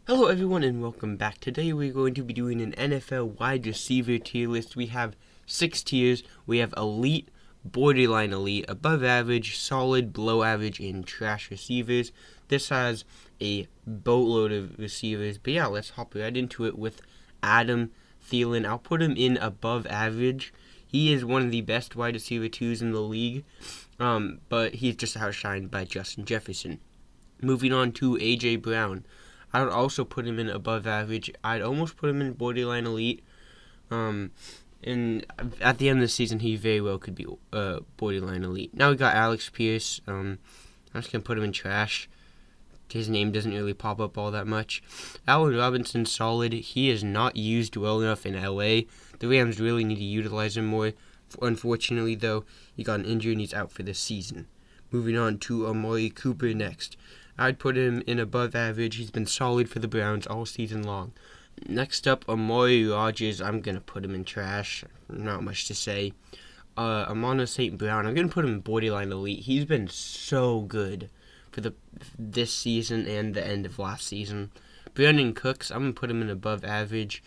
Hello everyone and welcome back. Today we're going to be doing an NFL wide receiver tier list. We have 6 tiers. We have elite, borderline elite, above average, solid, below average, and trash receivers. This has a boatload of receivers. But yeah, let's hop right into it with Adam Thielen. I'll put him in above average. He is one of the best wide receiver 2s in the league. But he's just outshined by Justin Jefferson. Moving on to A.J. Brown. I would also put him in above average. I'd almost put him in borderline elite. And at the end of the season, he very well could be borderline elite. Now we got Alex Pierce. I'm just going to put him in trash. His name doesn't really pop up all that much. Allen Robinson, solid. He is not used well enough in LA. The Rams really need to utilize him more. Unfortunately, though, he got an injury and he's out for this season. Moving on to Amari Cooper next. I'd put him in above average. He's been solid for the Browns all season long. Next up, Amari Rodgers. I'm going to put him in trash. Not much to say. Amon St. Brown. I'm going to put him in borderline elite. He's been so good for this season and the end of last season. Brandon Cooks. I'm going to put him in above average.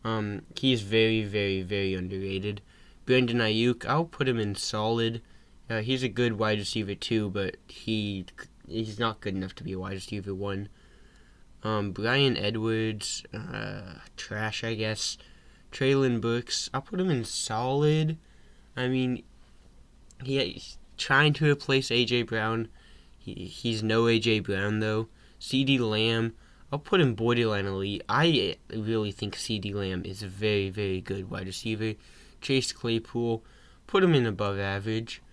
He is very, very, very underrated. Brandon Ayuk. I'll put him in solid. He's a good wide receiver too, but he's not good enough to be a wide receiver 1. Bryan Edwards, trash, I guess. Treylon Burks, I'll put him in solid. I mean, he's trying to replace A.J. Brown. He's no A.J. Brown, though. CeeDee Lamb, I'll put him borderline elite. I really think CeeDee Lamb is a very, very good wide receiver. Chase Claypool, put him in above average.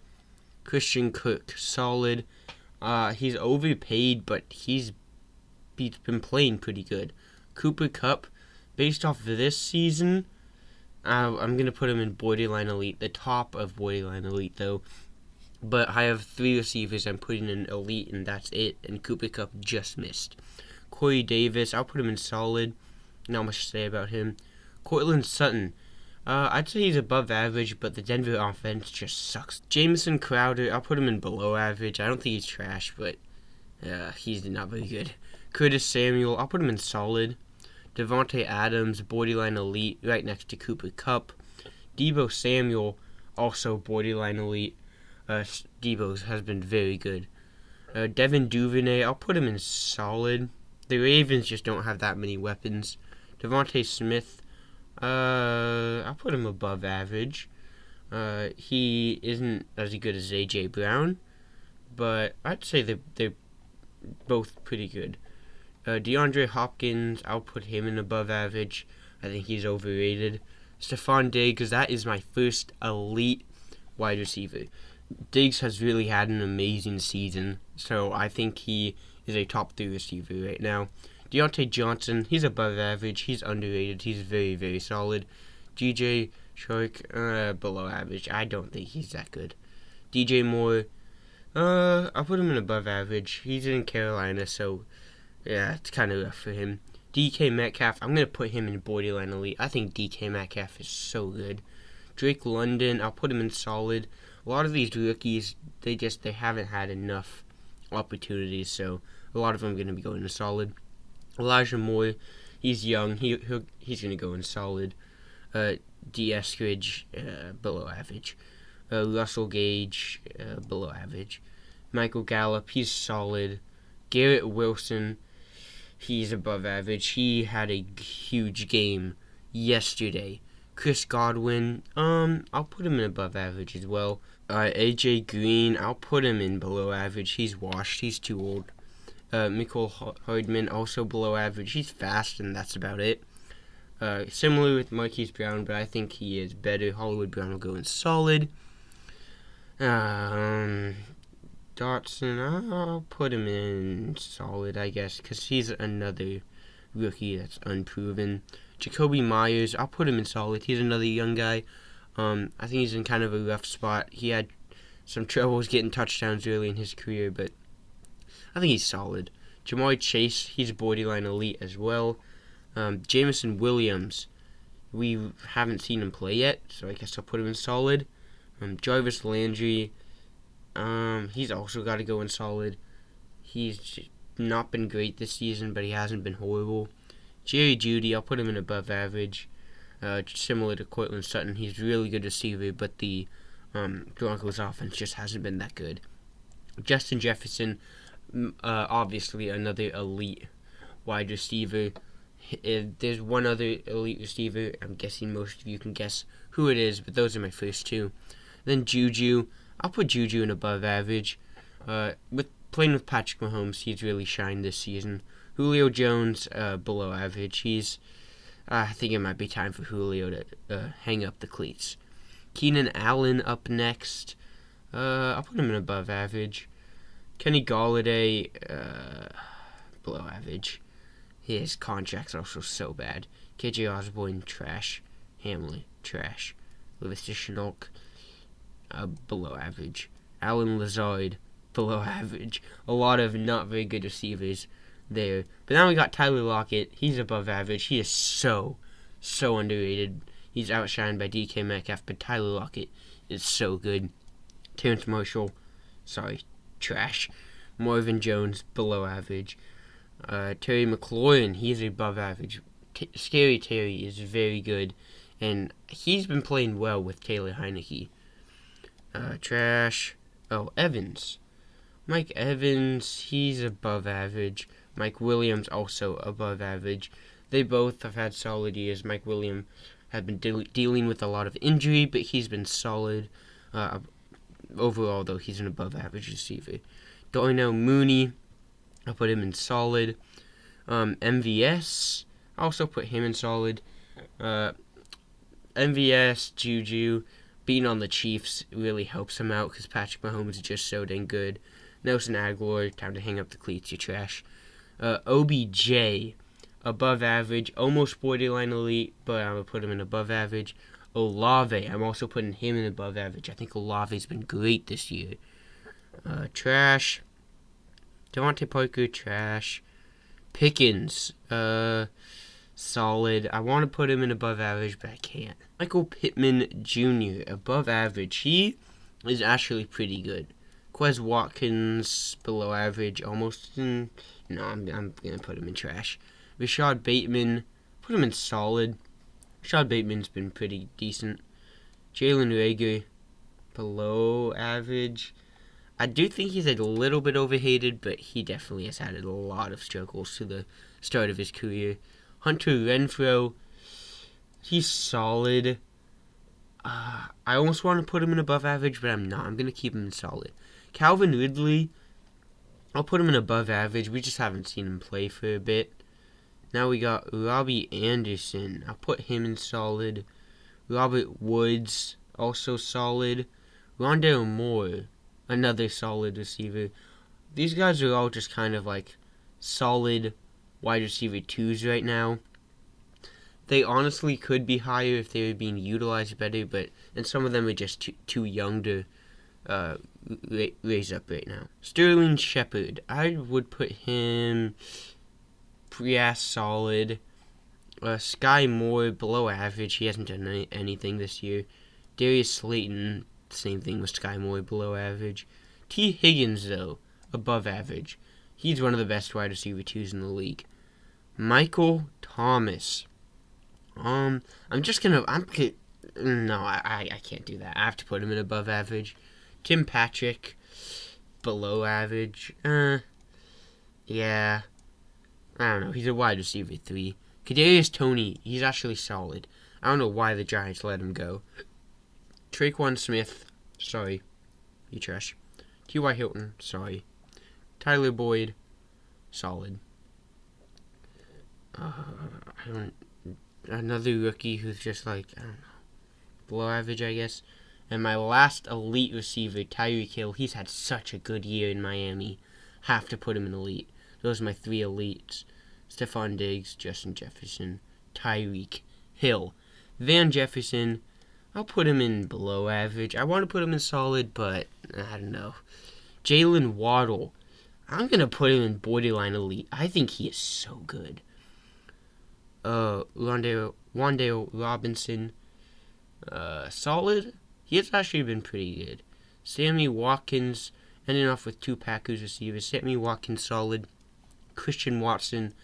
Christian Kirk, solid. He's overpaid, but he's been playing pretty good. Cooper Kupp, based off of this season, I'm going to put him in borderline elite, the top of borderline elite, though. But I have 3 receivers I'm putting in elite, and that's it, and Cooper Kupp just missed. Corey Davis, I'll put him in solid. Not much to say about him. Courtland Sutton, I'd say he's above average, but the Denver offense just sucks. Jamison Crowder, I'll put him in below average. I don't think he's trash, but he's not very good. Curtis Samuel, I'll put him in solid. Devontae Adams, borderline elite, right next to Cooper Kupp. Deebo Samuel, also borderline elite. Deebo has been very good. Devin Duvernay, I'll put him in solid. The Ravens just don't have that many weapons. Devontae Smith, I'll put him above average. He isn't as good as A.J. Brown, but I'd say they're both pretty good. DeAndre Hopkins, I'll put him in above average. I think he's overrated. Stephon Diggs, that is my first elite wide receiver. Diggs has really had an amazing season, so I think he is a top 3 receiver right now. Deontay Johnson, he's above average. He's underrated. He's very, very solid. DJ Chark, below average. I don't think he's that good. DJ Moore, I'll put him in above average. He's in Carolina, so yeah, it's kind of rough for him. DK Metcalf, I'm going to put him in borderline elite. I think DK Metcalf is so good. Drake London, I'll put him in solid. A lot of these rookies, they haven't had enough opportunities, so a lot of them are going to be going to solid. Elijah Moore, he's young. He's going to go in solid. D. Eskridge, below average. Russell Gage, below average. Michael Gallup, he's solid. Garrett Wilson, he's above average. He had a huge game yesterday. Chris Godwin, I'll put him in above average as well. AJ Green, I'll put him in below average. He's washed. He's too old. Mecole Hardman, also below average. He's fast, and that's about it. Similar with Marquise Brown, but I think he is better. Hollywood Brown will go in solid. Dotson, I'll put him in solid, I guess, because he's another rookie that's unproven. Jacoby Myers, I'll put him in solid. He's another young guy. I think he's in kind of a rough spot. He had some troubles getting touchdowns early in his career, but I think he's solid. Jamar Chase, he's borderline elite as well. Jameson Williams, we haven't seen him play yet, so I guess I'll put him in solid. Jarvis Landry, he's also got to go in solid. He's not been great this season, but he hasn't been horrible. Jerry Jeudy, I'll put him in above average. Similar to Courtland Sutton, he's a really good receiver, but the Broncos offense just hasn't been that good. Justin Jefferson, obviously another elite wide receiver. There's one other elite receiver. I'm guessing most of you can guess who it is, but those are my first two. Then Juju, I'll put Juju in above average. With playing with Patrick Mahomes, he's really shined this season. Julio Jones, below average. I think it might be time for Julio to hang up the cleats. Keenan Allen up next. I'll put him in above average. Kenny Golladay, below average. His contract's also so bad. KJ Osborne, trash. Hamlin, trash. Laviska Shenault, below average. Alan Lazard, below average. A lot of not very good receivers there. But now we got Tyler Lockett. He's above average. He is so underrated. He's outshined by DK Metcalf, but Tyler Lockett is so good. Terrence Marshall, trash. Marvin Jones, below average. Terry McLaurin, he's above average. Scary Terry is very good, and he's been playing well with Taylor Heineke. Trash. Evans. Mike Evans, he's above average. Mike Williams, also above average. They both have had solid years. Mike Williams has been dealing with a lot of injury, but he's been solid. Overall, though, he's an above average receiver. Darnell Mooney, I'll put him in solid. MVS, I'll also put him in solid. MVS, Juju, being on the Chiefs really helps him out because Patrick Mahomes is just so dang good. Nelson Aguilar, time to hang up the cleats, you trash. OBJ, above average, almost borderline elite, but I'm going to put him in above average. Olave, I'm also putting him in above average. I think Olave's been great this year. Trash. Devontae Parker, trash. Pickens, solid. I want to put him in above average, but I can't. Michael Pittman Jr., above average. He is actually pretty good. Quez Watkins, below average, almost in... No, I'm going to put him in trash. Rashad Bateman, put him in solid. Rashad Bateman's been pretty decent. Jalen Reagor, below average. I do think he's a little bit overhated, but he definitely has had a lot of struggles to the start of his career. Hunter Renfrow, he's solid. I almost want to put him in above average, but I'm not. I'm going to keep him in solid. Calvin Ridley, I'll put him in above average. We just haven't seen him play for a bit. Now we got Robbie Anderson. I'll put him in solid. Robert Woods, also solid. Rondale Moore, another solid receiver. These guys are all just kind of like solid wide receiver 2s right now. They honestly could be higher if they were being utilized better, and some of them are just too young to raise up right now. Sterling Shepard, I would put him pretty solid. Sky Moore, below average. He hasn't done anything this year. Darius Slayton, same thing with Sky Moore, below average. T. Higgins, though, above average. He's one of the best wide receiver 2s in the league. Michael Thomas. I can't do that. I have to put him in above average. Tim Patrick, below average. Yeah. I don't know. He's a wide receiver 3. Kadarius Toney, he's actually solid. I don't know why the Giants let him go. Traquan Smith, sorry. You trash. T.Y. Hilton, sorry. Tyler Boyd, solid. Another rookie who's just like, I don't know, below average, I guess. And my last elite receiver, Tyreek Hill, he's had such a good year in Miami. Have to put him in elite. Those are my 3 elites. Stephon Diggs, Justin Jefferson, Tyreek Hill. Van Jefferson, I'll put him in below average. I want to put him in solid, but I don't know. Jalen Waddle, I'm going to put him in borderline elite. I think he is so good. Wan'Dale Robinson, solid. He has actually been pretty good. Sammy Watkins, ending off with 2 Packers receivers. Sammy Watkins, solid. Christian Watson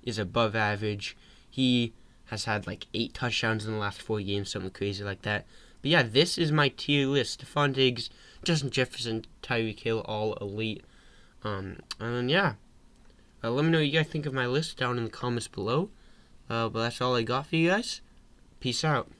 is above average. He has had like 8 touchdowns in the last 4 games, something crazy like that. But yeah, this is my tier list. Stephon Diggs, Justin Jefferson, Tyreek Hill, all elite. And then yeah, let me know what you guys think of my list down in the comments below. But that's all I got for you guys. Peace out.